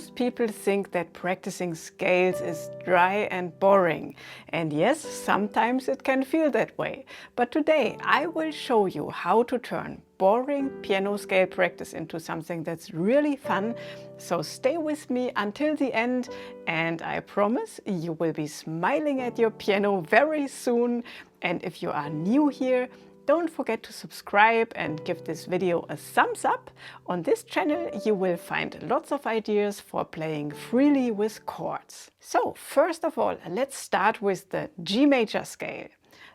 Most people think that practicing scales is dry and boring. And yes, sometimes it can feel that way. But today I will show you how to turn boring piano scale practice into something that's really fun. So stay with me until the end and I promise you will be smiling at your piano very soon. And if you are new here, don't forget to subscribe and give this video a thumbs up. On this channel you will find lots of ideas for playing freely with chords. So first of all, let's start with the G major scale.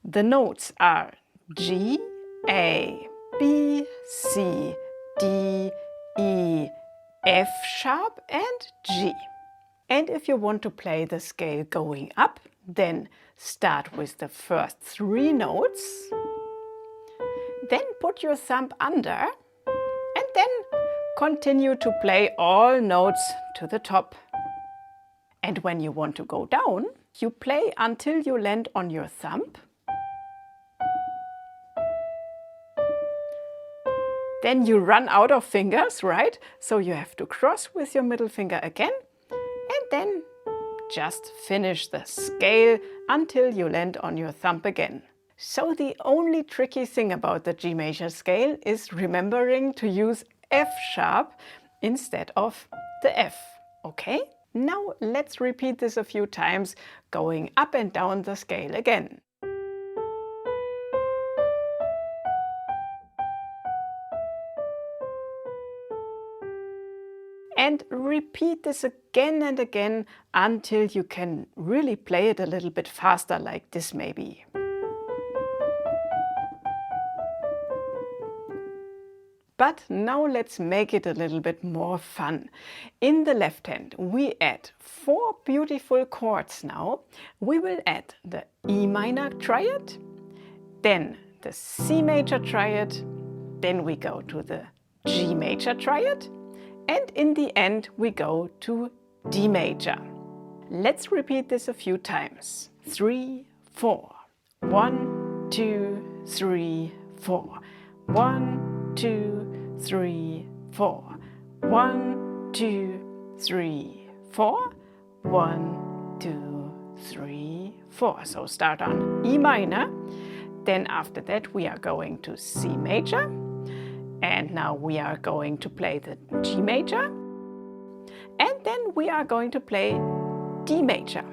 The notes are G, A, B, C, D, E, F sharp and G. And if you want to play the scale going up, then start with the first 3 notes. Then put your thumb under and then continue to play all notes to the top. And when you want to go down, you play until you land on your thumb. Then you run out of fingers, right? So you have to cross with your middle finger again and then just finish the scale until you land on your thumb again. So the only tricky thing about the G major scale is remembering to use F sharp instead of the F, okay? Now let's repeat this a few times, going up and down the scale again. And repeat this again and again until you can really play it a little bit faster, like this maybe. But now let's make it a little bit more fun. In the left hand we add 4 beautiful chords now. We will add the E minor triad, then the C major triad, then we go to the G major triad, and in the end we go to D major. Let's repeat this a few times. 3, 4. 1, 2, 3, 4. 1, 2, 3, 4. 1, 2, 3, 4. 1, 2, 3, 4. So start on E minor. Then after that we are going to C major. And now we are going to play the G major. And then we are going to play D major.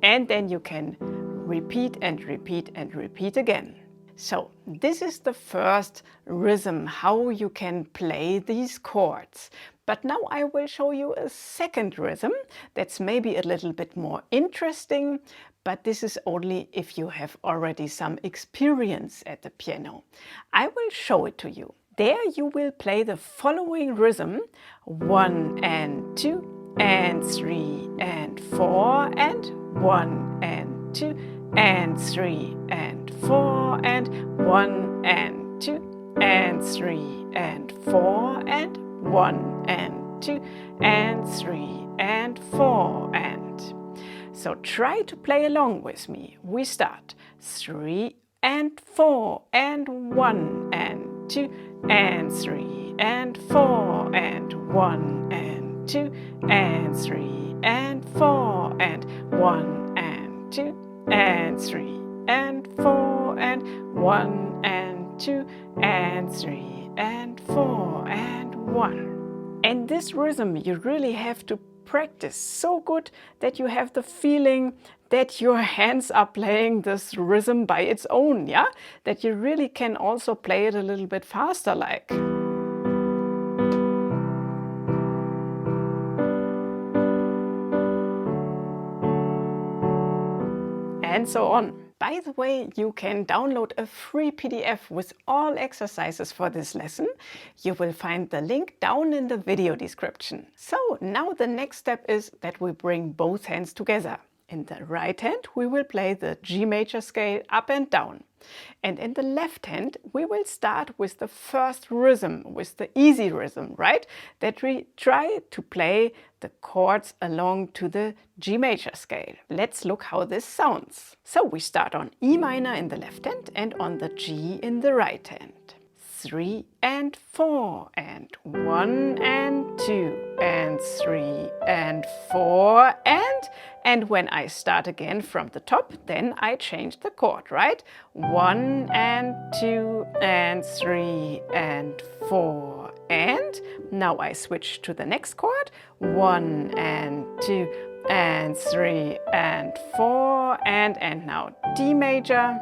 And then you can repeat and repeat and repeat again. So this is the first rhythm, how you can play these chords. But now I will show you a second rhythm that's maybe a little bit more interesting, but this is only if you have already some experience at the piano. I will show it to you. There you will play the following rhythm: 1 and 2 and 3 and 4 and 1 and 2 and 3 and 4 and 1 and 2 and 3 and 4 and 1 and 2 and 3 and 4 and. So try to play along with me. We start 3 and 4 and 1 and 2 and 3 and 4 and 1 and 2 and 3 and 4 and 1 and 2 and 3 and 4 and 1 and 2 and 3 and 4 and 1. And this rhythm you really have to practice so good that you have the feeling that your hands are playing this rhythm by its own, yeah? That you really can also play it a little bit faster, like. And so on. By the way, you can download a free PDF with all exercises for this lesson. You will find the link down in the video description. So now the next step is that we bring both hands together. In the right hand we will play the G major scale up and down. And in the left hand we will start with the first rhythm, with the easy rhythm, right? That we try to play the chords along to the G major scale. Let's look how this sounds. So we start on E minor in the left hand and on the G in the right hand. 3 and 4 and 1 and 2 and 3 and 4 and when I start again from the top, then I change the chord, right? 1 and 2 and 3 and 4 and now I switch to the next chord, 1 and 2 and 3 and 4 and now D major.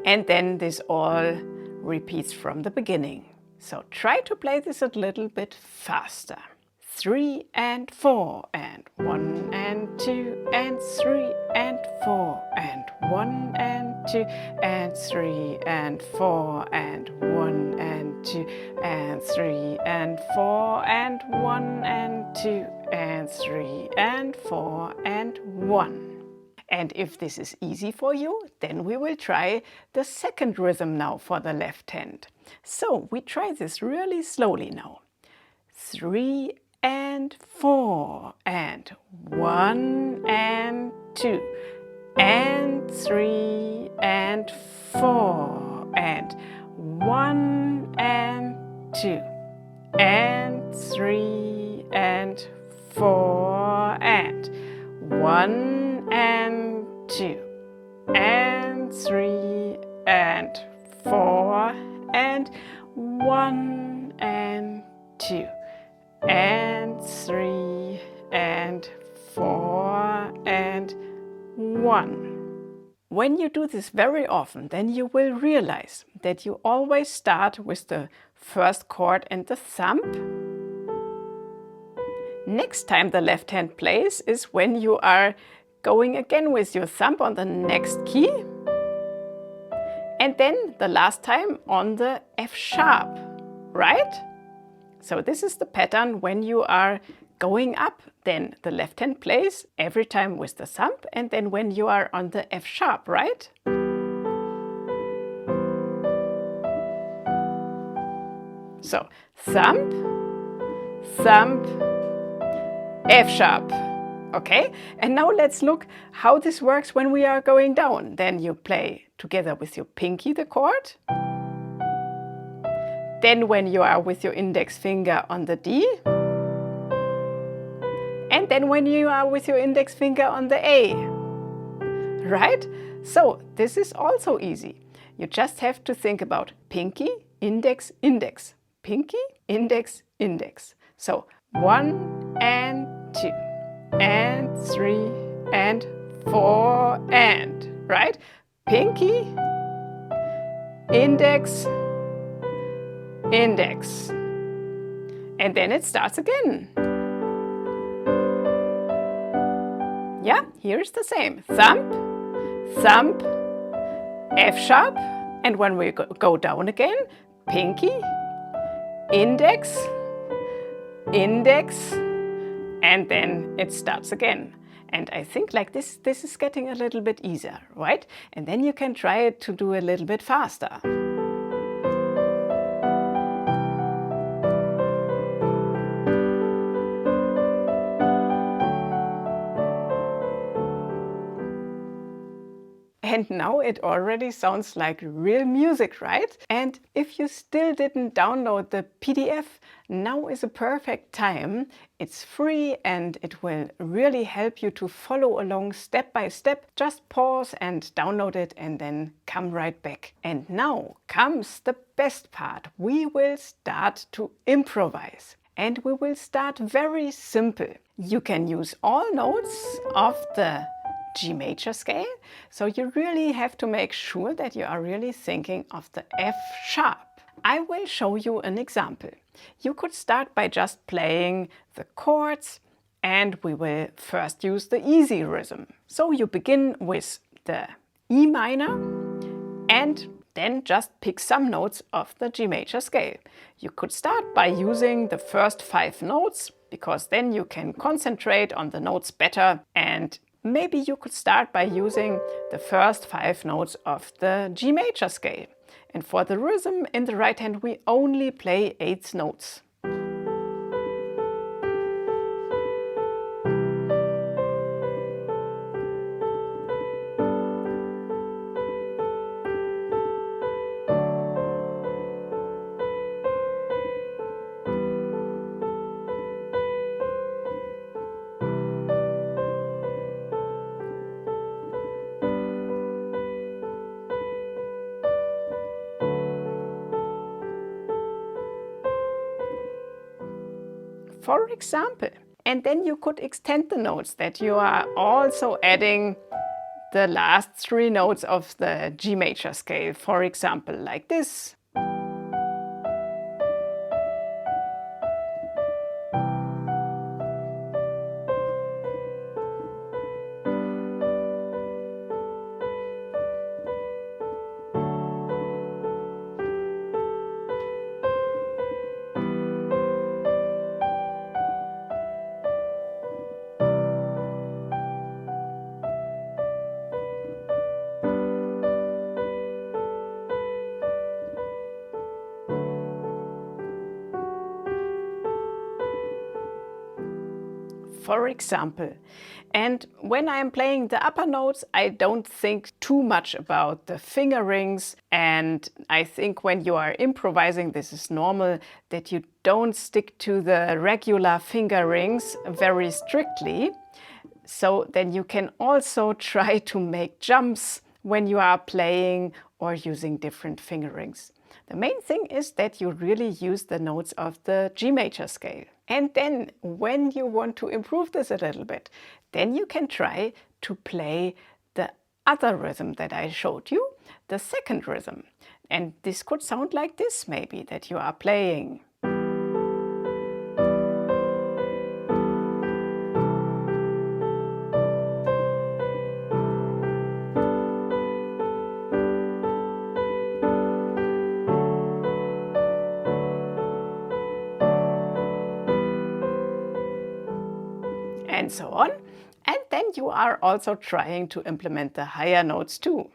And then this all repeats from the beginning. So try to play this a little bit faster. 3 and 4 and 1 and 2 and 3 and 4 and 1 and 2 and 3 and 4 and 1 and 2 and 3 and 4 and 1 and 2 and 3 and 4 and 1. And if this is easy for you, then we will try the second rhythm now for the left hand. So we try this really slowly now. 3 and 4 and 1 and 2 and 3 and 4 and 1 and 2 and 3 and 4 and 1 and 2 and 3 and 4 and 1 and 2 and 3 and 4 and 1. When you do this very often, then you will realize that you always start with the first chord and the thumb. Next time the left hand plays is when you are going again with your thumb on the next key. And then the last time on the F sharp, right? So this is the pattern when you are going up, then the left hand plays every time with the thumb, and then when you are on the F sharp, right? So thumb, thumb, F sharp. Okay, and now let's look how this works when we are going down. Then you play together with your pinky the chord. Then when you are with your index finger on the D. And then when you are with your index finger on the A. Right? So this is also easy. You just have to think about pinky, index, index. Pinky, index, index. So 1 and 2 and 3 and 4 and, right? Pinky, index, index. And then it starts again. Yeah, here's the same. Thumb, thumb, F sharp. And when we go down again, pinky, index, index, and then it starts again. And I think like this is getting a little bit easier, right? And then you can try it to do a little bit faster. And now it already sounds like real music, right? And if you still didn't download the PDF, now is a perfect time. It's free and it will really help you to follow along step by step. Just pause and download it and then come right back. And now comes the best part. We will start to improvise. And we will start very simple. You can use all notes of the G major scale, so you really have to make sure that you are really thinking of the F sharp. I will show you an example. You could start by just playing the chords, and we will first use the easy rhythm. So you begin with the E minor and then just pick some notes of the G major scale. You could start by using the first 5 notes, because then you can concentrate on the notes better, and maybe you could start by using the first 5 notes of the G major scale. And for the rhythm in the right hand, we only play 8th notes. for example. And then you could extend the notes that you are also adding the last 3 notes of the G major scale, for example, like this. For example. And when I'm playing the upper notes, I don't think too much about the finger rings. And I think when you are improvising, this is normal, that you don't stick to the regular finger rings very strictly. So then you can also try to make jumps when you are playing or using different finger rings. The main thing is that you really use the notes of the G major scale. And then when you want to improve this a little bit, then you can try to play the other rhythm that I showed you, the second rhythm. And this could sound like this maybe, that you are playing. And so on. And then you are also trying to implement the higher notes too.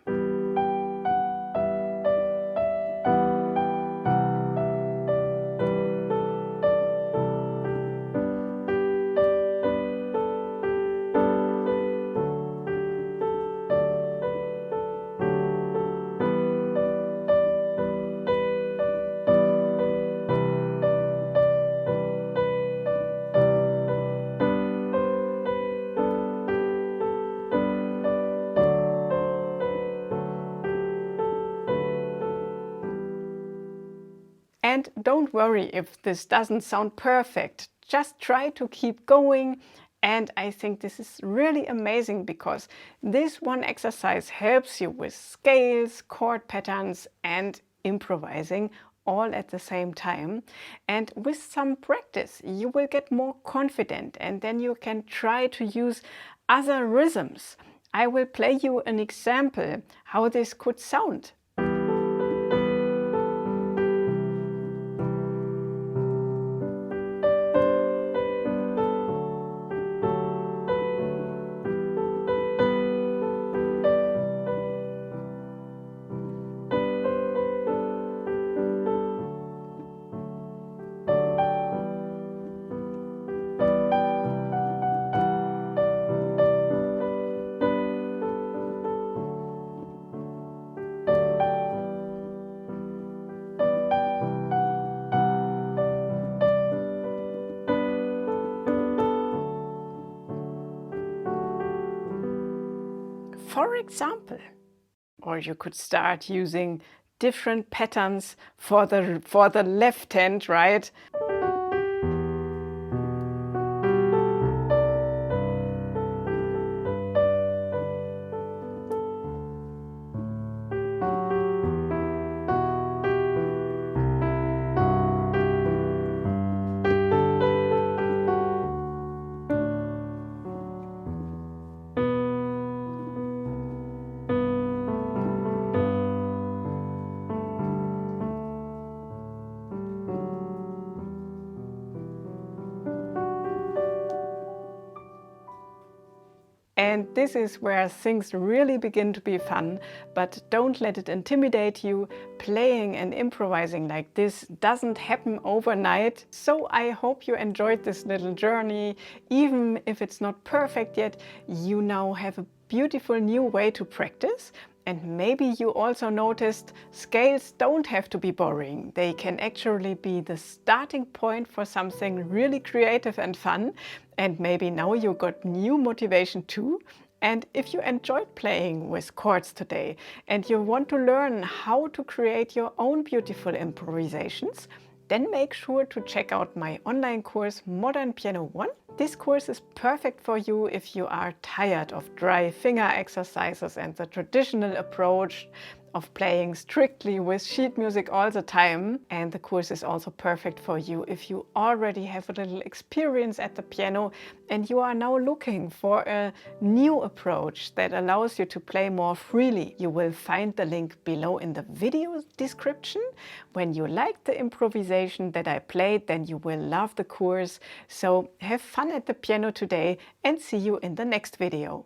And don't worry if this doesn't sound perfect. Just try to keep going. And I think this is really amazing because this one exercise helps you with scales, chord patterns, and improvising all at the same time. And with some practice, you will get more confident, and then you can try to use other rhythms. I will play you an example how this could sound. For example, or you could start using different patterns for the left hand, right? And this is where things really begin to be fun, but don't let it intimidate you. Playing and improvising like this doesn't happen overnight. So I hope you enjoyed this little journey. Even if it's not perfect yet, you now have a beautiful new way to practice. And maybe you also noticed scales don't have to be boring. They can actually be the starting point for something really creative and fun. And maybe now you got new motivation too. And if you enjoyed playing with chords today and you want to learn how to create your own beautiful improvisations, then make sure to check out my online course Modern Piano 1. This course is perfect for you if you are tired of dry finger exercises and the traditional approach of playing strictly with sheet music all the time. And the course is also perfect for you if you already have a little experience at the piano and you are now looking for a new approach that allows you to play more freely. You will find the link below in the video description. When you like the improvisation that I played, then you will love the course. So have fun at the piano today and see you in the next video.